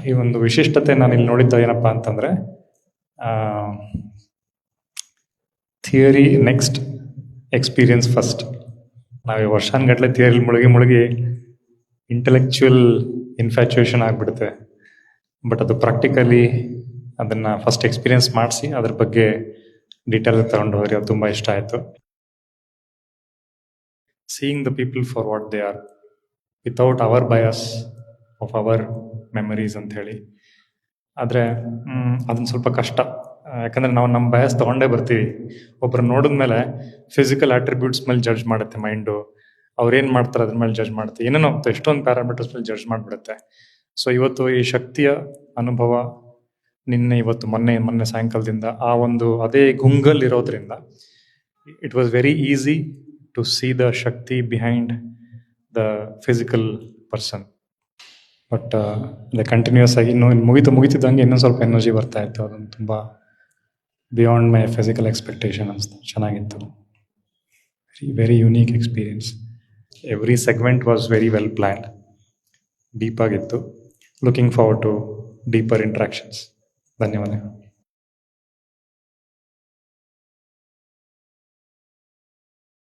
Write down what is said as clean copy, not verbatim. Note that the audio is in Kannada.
ಈ ಒಂದು ವಿಶಿಷ್ಟತೆ ನಾನು ಇಲ್ಲಿ ನೋಡಿದ್ದು ಏನಪ್ಪ ಅಂತಂದರೆ, ಥಿಯರಿ ನೆಕ್ಸ್ಟ್, ಎಕ್ಸ್ಪೀರಿಯನ್ಸ್ ಫಸ್ಟ್. ನಾವು ವರ್ಷಾನುಗಟ್ಟಲೆ ಥಿಯರಿ ಮುಳುಗಿ ಇಂಟೆಲೆಕ್ಚುಯಲ್ ಇನ್ಫ್ಯಾಚುಯೇಷನ್ ಆಗಿಬಿಡುತ್ತೆ. ಬಟ್ ಅದು ಪ್ರಾಕ್ಟಿಕಲಿ ಅದನ್ನು ಫಸ್ಟ್ ಎಕ್ಸ್ಪೀರಿಯನ್ಸ್ ಮಾಡಿಸಿ ಅದ್ರ ಬಗ್ಗೆ ಡೀಟೇಲ್ ತಗೊಂಡು ಹೋಗಿ ಅದು ತುಂಬ ಇಷ್ಟ ಆಯಿತು. Seeing the people for what they are without hour bias of our memories ಅಂತ ಹೇಳಿ. ಆದರೆ ಅದನ್ನ ಸ್ವಲ್ಪ ಕಷ್ಟ, ಯಾಕಂದರೆ ನಾವು ನಮ್ಮ ಬಯಾಸ್ ತೊಗೊಂಡೇ ಬರ್ತೀವಿ. ಒಬ್ಬರು ನೋಡಿದ್ಮೇಲೆ ಫಿಸಿಕಲ್ ಆಟ್ರಿಬ್ಯೂಟ್ಸ್ ಮೇಲೆ ಜಡ್ಜ್ ಮಾಡುತ್ತೆ ಮೈಂಡು, ಅವ್ರೇನು ಮಾಡ್ತಾರೆ ಅದ್ರ ಮೇಲೆ ಜಡ್ಜ್ ಮಾಡುತ್ತೆ, ಏನೇನೋ ಎಷ್ಟೊಂದು ಪ್ಯಾರಾಮೀಟರ್ಸ್ ಮೇಲೆ ಜಡ್ಜ್ ಮಾಡಿಬಿಡುತ್ತೆ. ಸೊ ಇವತ್ತು ಈ ಶಕ್ತಿಯ ಅನುಭವ ಇವತ್ತು ಮೊನ್ನೆ ಸಾಯಂಕಾಲದಿಂದ ಆ ಒಂದು ಅದೇ ಗುಂಗಲ್ ಇರೋದ್ರಿಂದ it was very easy to see the shakti behind the physical person. But ಅದೇ ಕಂಟಿನ್ಯೂಸ್ ಆಗಿ ಇನ್ನೂ ಮುಗಿತಿದ್ದಂಗೆ ಇನ್ನೂ ಸ್ವಲ್ಪ ಎನರ್ಜಿ ಬರ್ತಾ ಇತ್ತು. ಅದೊಂದು ತುಂಬ ಬಿಯಾಂಡ್ ಮೈ ಫಿಸಿಕಲ್ ಎಕ್ಸ್ಪೆಕ್ಟೇಷನ್ ಅನಿಸ್ತು. ಚೆನ್ನಾಗಿತ್ತು. Very unique experience. Every segment was very well planned, deep ಆಗಿತ್ತು. Looking forward to deeper interactions. ಧನ್ಯವಾದ.